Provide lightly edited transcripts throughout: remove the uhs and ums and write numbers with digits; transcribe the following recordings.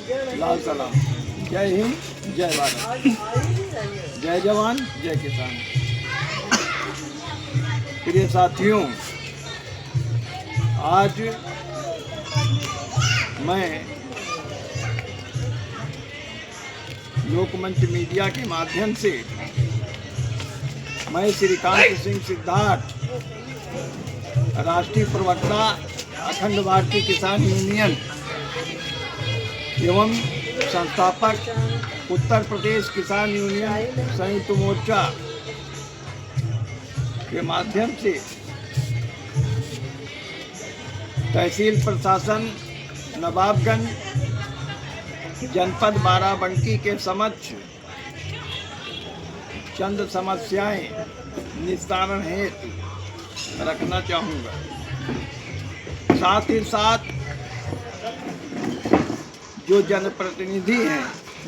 लाल सलाम। जय हिंद, जय भारत, जय जवान, जय किसान। प्रिय साथियों, आज मैं लोकमंच मीडिया के माध्यम से मैं श्रीकांत सिंह सिद्धार्थ, राष्ट्रीय प्रवक्ता अखंड भारतीय किसान यूनियन एवं संस्थापक उत्तर प्रदेश किसान यूनियन संयुक्त मोर्चा के माध्यम से तहसील प्रशासन नवाबगंज जनपद बाराबंकी के समक्ष चंद समस्याएं निस्तारण हेतु रखना चाहूँगा। साथ ही साथ जो जनप्रतिनिधि हैं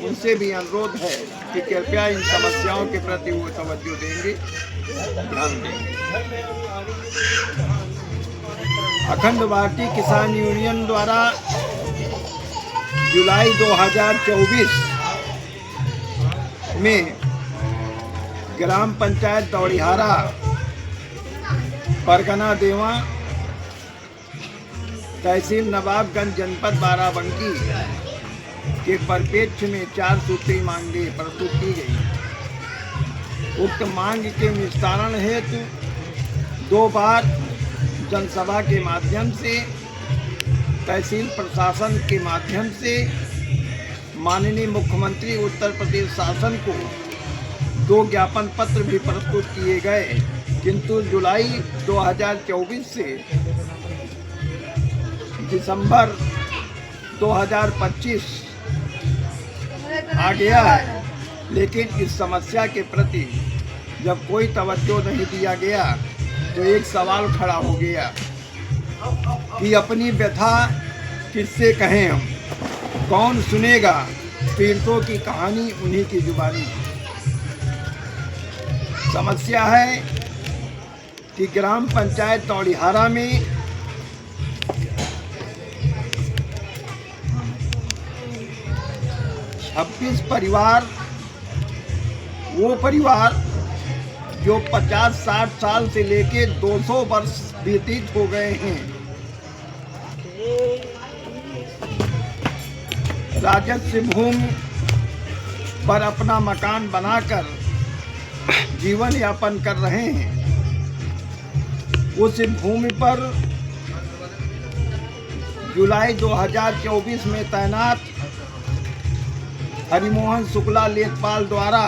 उनसे भी अनुरोध है कि कृपया इन समस्याओं के प्रति वो तवज्जो देंगे, ध्यान देंगे। अखंड भारतीय किसान यूनियन द्वारा जुलाई 2024 में ग्राम पंचायत दौड़ीहारा, परगना देवा, तहसील नवाबगंज, जनपद बाराबंकी के परिप्रेक्ष्य में 4 सूत्री मांगें प्रस्तुत की गई। उक्त मांग के निस्तारण हेतु 2 बार जनसभा के माध्यम से, तहसील प्रशासन के माध्यम से माननीय मुख्यमंत्री उत्तर प्रदेश शासन को 2 ज्ञापन पत्र भी प्रस्तुत किए गए, किंतु जुलाई 2024 से दिसंबर 2025 आ गया है, लेकिन इस समस्या के प्रति जब कोई तवज्जो नहीं दिया गया तो एक सवाल खड़ा हो गया कि अपनी व्यथा किससे कहें हम, कौन सुनेगा पीड़ितों की कहानी उन्हीं की जुबानी। समस्या है कि ग्राम पंचायत दौड़ीहारा में परिवार, वो परिवार जो 50-60 साल से लेके 200 वर्ष व्यतीत हो गए हैं, राजस्व भूमि पर अपना मकान बनाकर जीवन यापन कर रहे हैं। उस भूमि पर जुलाई 2024 में तैनात हरिमोहन शुक्ला लेखपाल द्वारा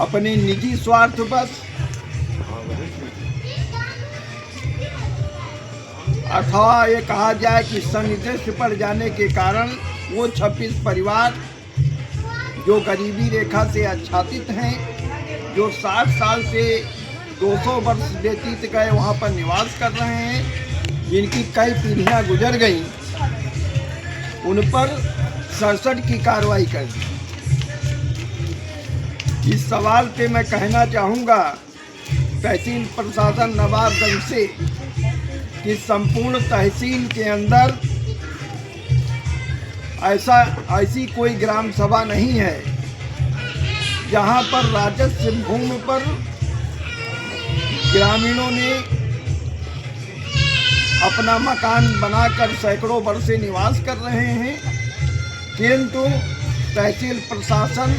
अपने निजी स्वार्थवश अथवा ये कहा जाए कि संनिर्देश पर जाने के कारण वो 26 परिवार जो गरीबी रेखा से आच्छादित हैं, जो 60 साल से 200 वर्ष व्यतीत गए वहाँ पर निवास कर रहे हैं, जिनकी कई पीढ़ियाँ गुजर गईं, उन पर 67 की कार्रवाई कर दी। इस सवाल पे मैं कहना चाहूँगा तहसील प्रशासन नवाबगंज से कि संपूर्ण तहसील के अंदर ऐसी कोई ग्राम सभा नहीं है जहाँ पर राजस्व भूमि पर ग्रामीणों ने अपना मकान बनाकर सैकड़ों वर्ष से निवास कर रहे हैं, किंतु तहसील प्रशासन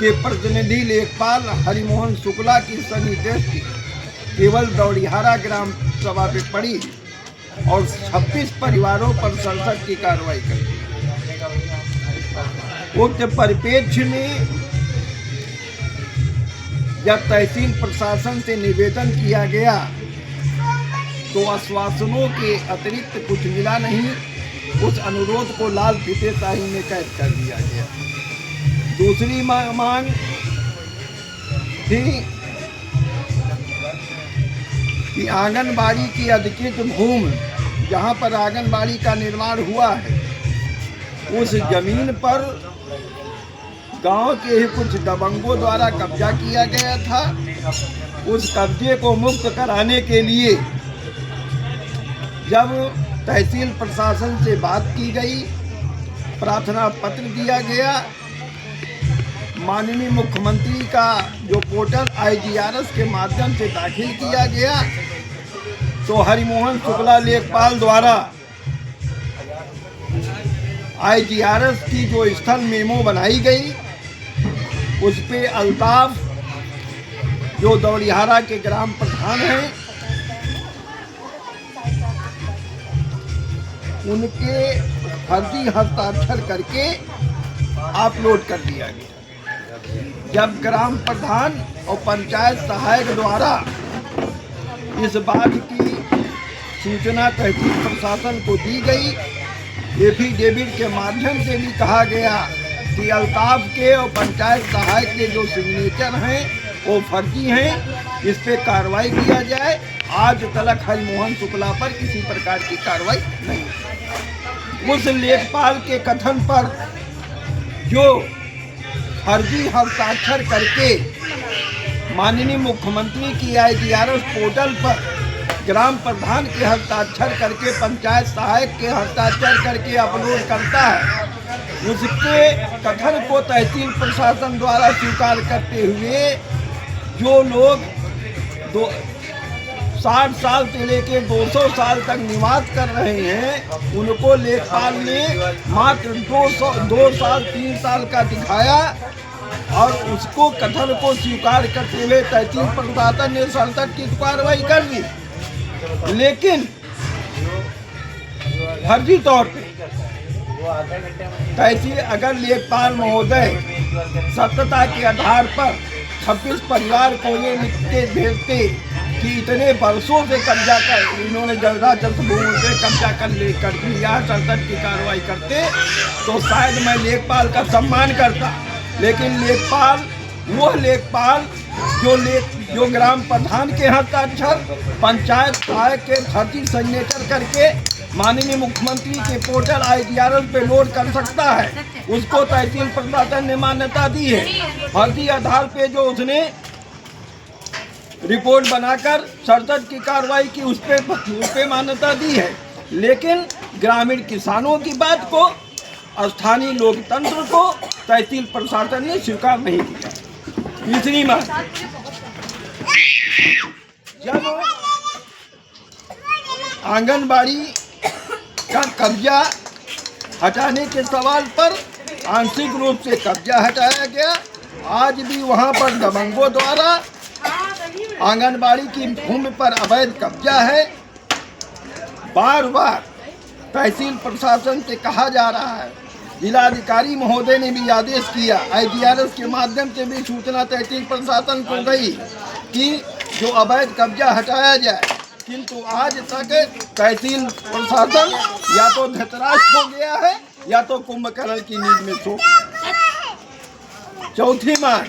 के प्रतिनिधि लेखपाल हरिमोहन शुक्ला की सनिर्देश केवल दौड़ीहारा ग्राम सभा पे पड़ी और 26 परिवारों पर 67 की कार्रवाई कर दी। उक्त परिप्रेक्ष्य में जब तहसील प्रशासन से निवेदन किया गया तो आश्वासनों के अतिरिक्त कुछ मिला नहीं। उस अनुरोध को लाल फीते शाही में कैद कर दिया गया। दूसरी मांग थी कि आंगनबाड़ी की अधिकृत भूमि जहाँ पर आंगनबाड़ी का निर्माण हुआ है, उस जमीन पर गांव के ही कुछ दबंगों द्वारा कब्जा किया गया था। उस कब्जे को मुक्त कराने के लिए जब तहसील प्रशासन से बात की गई, प्रार्थना पत्र दिया गया, माननीय मुख्यमंत्री का जो पोर्टल IGRS के माध्यम से दाखिल किया गया, तो हरिमोहन शुक्ला लेखपाल द्वारा IGRS की जो स्थल मेमो बनाई गई, उस पे अल्ताफ जो दौड़िहारा के ग्राम प्रधान हैं, उनके फर्जी हस्ताक्षर करके अपलोड कर दिया गया। जब ग्राम प्रधान और पंचायत सहायक द्वारा इस बात की सूचना तहसील प्रशासन को दी गई, एफिडेविट के माध्यम से भी कहा गया कि अल्ताफ के और पंचायत सहायक के जो सिग्नेचर हैं वो फर्जी हैं, इस पे कार्रवाई किया जाए। आज तक हरिमोहन शुक्ला पर किसी प्रकार की कार्रवाई नहीं। उस लेखपाल के कथन पर जो फर्जी हस्ताक्षर करके माननीय मुख्यमंत्री की IGRS पोर्टल पर ग्राम प्रधान के हस्ताक्षर करके, पंचायत सहायक के हस्ताक्षर करके अपलोड करता है, उसके कथन को तहसील प्रशासन द्वारा स्वीकार करते हुए जो लोग 60 साल से लेके 200 साल तक निवास कर रहे हैं, उनको लेखपाल ने मात्र 2 साल 3 साल का दिखाया और उसको कथन को स्वीकार करते हुए तहसील प्रशासन ने सड़सठ की कार्रवाई कर दी। लेकिन फर्जी तौर पे तहसील अगर लेखपाल महोदय सत्यता के आधार पर 26 परिवार को ये लिख के भेजते कि इतने वर्षों से कब्जा कर इन्होंने राजस्व भूमि पे कब्जा कर लिया, सड़सठ की कार्रवाई करते तो शायद मैं लेखपाल का सम्मान करता। लेकिन लेखपाल वो लेखपाल जो ग्राम प्रधान के हस्ताक्षर, पंचायत सहायक के फर्जी सिग्नेचर करके माननीय मुख्यमंत्री के पोर्टल IGRS पे लोड कर सकता है, उसको तहसील प्रशासन ने मान्यता दी है। फर्जी आधार पे जो उसने रिपोर्ट बनाकर सड़सठ की कार्रवाई की, उस पे मान्यता दी है। लेकिन ग्रामीण किसानों की बात को, स्थानीय लोकतंत्र को तहसील प्रशासन ने स्वीकार नहीं किया। तीसरी बात, जब आंगनबाड़ी का कब्जा हटाने के सवाल पर आंशिक रूप से कब्जा हटाया गया, आज भी वहां पर दबंगों द्वारा आंगनबाड़ी की भूमि पर अवैध कब्जा है। बार बार तहसील प्रशासन से कहा जा रहा है, जिलाधिकारी महोदय ने भी आदेश किया, IGRS के माध्यम से भी सूचना तहसील प्रशासन को गई कि जो अवैध कब्जा हटाया जाए, किंतु आज तक तहसील प्रशासन या तो धतराष्ट्र हो गया है या तो कुंभकर्ण की नींद में सो। चौथी मांग,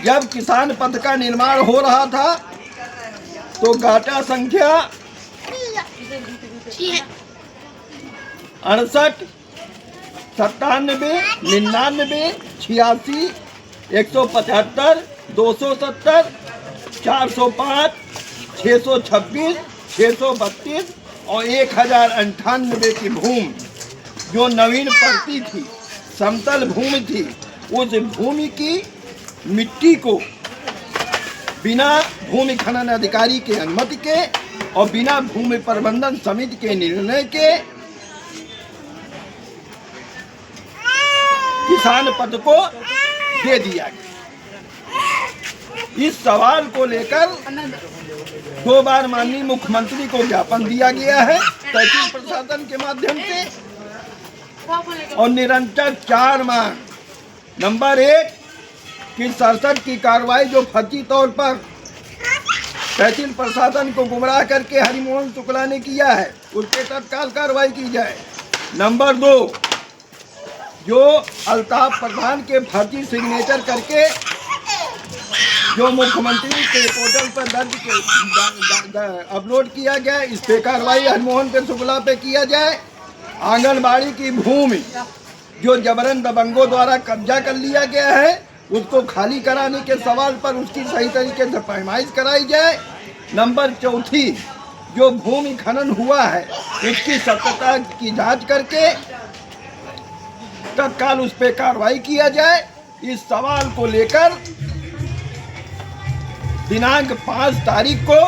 जब किसान पथ का निर्माण हो रहा था तो गाटा संख्या 68, 97, 99, 86, 175, 270, 405, 626, 632 और 1098 की भूमि जो नवीन पड़ती थी, समतल भूमि थी, उस भूमि की मिट्टी को बिना भूमि खनन अधिकारी के अनुमति के और बिना भूमि प्रबंधन समिति के निर्णय के किसान पद को दे दिया गया। इस सवाल को लेकर 2 बार माननीय मुख्यमंत्री को ज्ञापन दिया गया है तहसील प्रशासन के माध्यम से, और निरंतर 4 मांग। नंबर 1 कि सड़सठ की कार्रवाई जो फर्जी तौर पर तहसील प्रशासन को गुमराह करके हरिमोहन शुक्ला ने किया है, उस पर तत्काल कार्रवाई की जाए। नंबर 2, जो अल्ताफ प्रधान के फर्जी सिग्नेचर करके जो मुख्यमंत्री के पोर्टल पर दर्ज अपलोड किया गया, इस पे कार्रवाई हरिमोहन पे शुक्ला पे किया जाए। आंगनबाड़ी की भूमि जो जबरन दबंगों द्वारा कब्जा कर लिया गया है, उसको खाली कराने के सवाल पर उसकी सही तरीके से पैमाइश कराई जाए। नंबर 4, जो भूमि खनन हुआ है उसकी सत्यता की जांच करके तत्काल उस पर कार्रवाई किया जाए। इस सवाल को लेकर दिनांक 5 तारीख को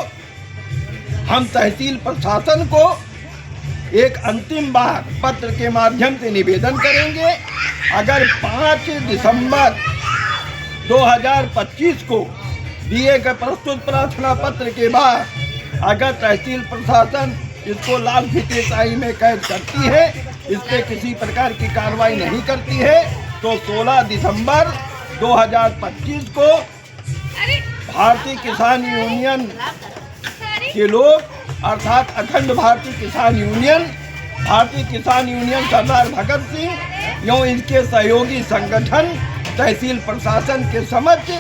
हम तहसील प्रशासन को एक अंतिम बार पत्र के माध्यम से निवेदन करेंगे। अगर 5 दिसंबर 2025 को दिए गए प्रस्तुत प्रार्थना पत्र के बाद अगर तहसील प्रशासन इसको लाल फीतेशाही में कैद करती है, इस पर किसी प्रकार की कार्रवाई नहीं करती है, तो 16 दिसंबर 2025 को भारतीय किसान यूनियन के लोग अर्थात अखंड भारतीय किसान यूनियन सरदार भगत सिंह एवं इसके सहयोगी संगठन तहसील प्रशासन के समक्ष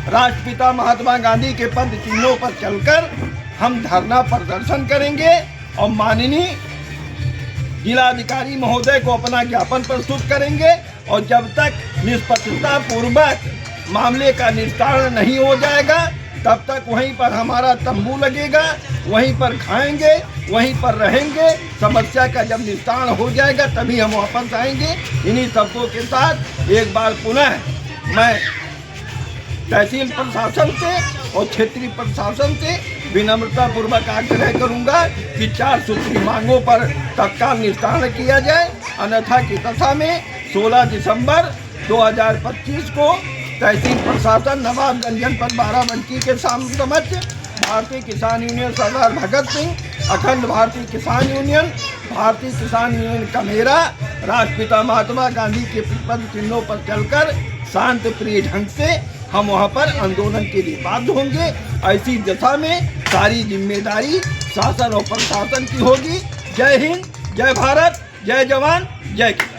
राष्ट्रपिता महात्मा गांधी के पद चिन्हों पर चलकर हम धरना प्रदर्शन करेंगे और माननीय जिलाधिकारी महोदय को अपना ज्ञापन प्रस्तुत करेंगे। और जब तक निष्पक्षता पूर्वक मामले का निस्तारण नहीं हो जाएगा तब तक वहीं पर हमारा तंबू लगेगा, वहीं पर खाएंगे, वहीं पर रहेंगे। समस्या का जब निस्तारण हो जाएगा तभी हम वापस आएंगे। इन्हीं शब्दों के साथ एक बार पुनः मैं तहसील प्रशासन से और क्षेत्रीय प्रशासन से विनम्रता पूर्वक आग्रह करूंगा कि 4 सूत्री मांगों पर तत्काल निस्तारण किया जाए, अन्यथा की दशा में 16 दिसंबर 2025 को तहसील प्रशासन नवाबगंज जनपद बाराबंकी के समक्ष भारतीय किसान यूनियन सरदार भगत सिंह, अखंड भारतीय किसान यूनियन, भारतीय किसान यूनियन कमेरा राष्ट्रपिता महात्मा गांधी के पद चिन्हों पर चलकर शांत प्रिय ढंग से हम वहां पर आंदोलन के लिए बाध्य होंगे। ऐसी दशा में सारी जिम्मेदारी शासन और प्रशासन की होगी। जय हिंद, जय भारत, जय जवान, जय किसान।